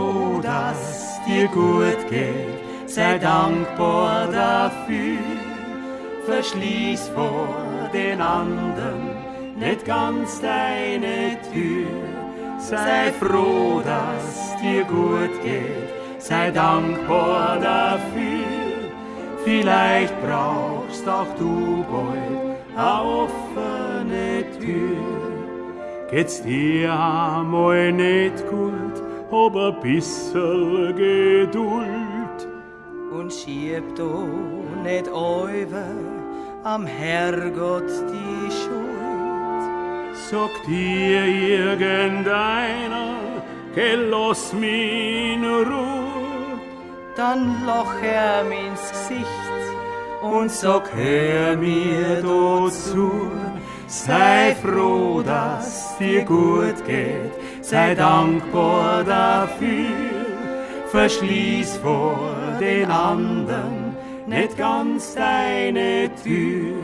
froh, dass dir gut geht, sei dankbar dafür. Verschließ vor den anderen nicht ganz deine Tür. Sei froh, dass dir gut geht, sei dankbar dafür. Vielleicht brauchst auch du bald eine offene Tür. Geht's dir einmal nicht gut, hab ein bisschen Geduld. Und schieb du nicht over am Herrgott die Schuld. Sagt dir irgendeiner, geh, lass mich in Ruhe, Dann loch ins Gesicht und sag, hör mir dazu. Sei froh, dass dir gut geht, sei dankbar dafür. Verschließ vor den anderen nicht ganz deine Tür.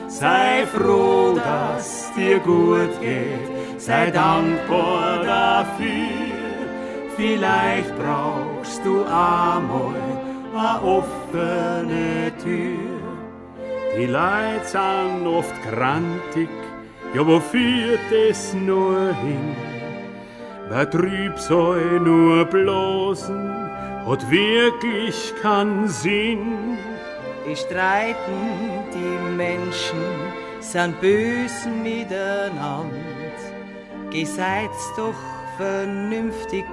Sei froh, dass dir gut geht, sei dankbar dafür. Vielleicht brauchst du einmal eine offene Tür. Die Leute sind oft grantig, ja, wo führt es nur hin? Wer Trübsal nur blasen, hat wirklich keinen Sinn. Die streiten, die Menschen sind bös miteinander. Seid's doch vernünftig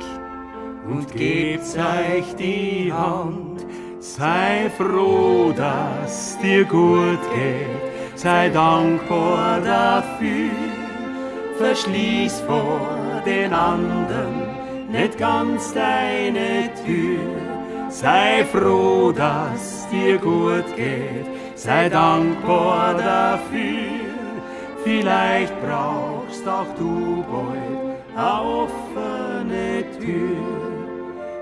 Und gebt's euch die Hand. Sei froh, dass dir gut geht, sei dankbar dafür. Verschließ vor den anderen nicht ganz deine Tür. Sei froh, dass dir gut geht, sei dankbar dafür. Vielleicht brauchst auch du bald eine offene Tür.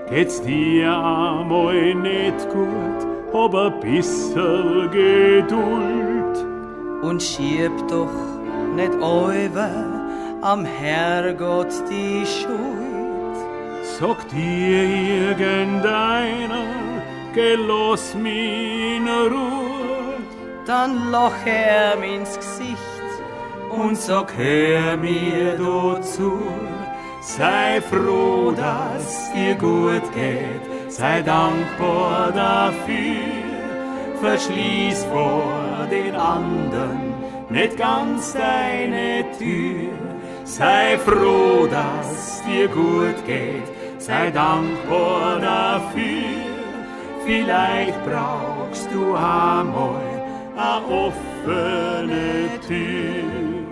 Geht's dir einmal nicht gut, hab ein bisschen Geduld. und schieb doch nicht over am Herrgott die Schuld. Sagt dir irgendeiner, geh, lass mich in Ruhe, Dann loch ins Gesicht und sag, hör mir dazu. Sei froh, dass dir gut geht, sei dankbar dafür. Verschließ vor den anderen nicht ganz deine Tür. Sei froh, dass dir gut geht, sei dankbar dafür. Vielleicht brauchst du einmal eine offene Tür.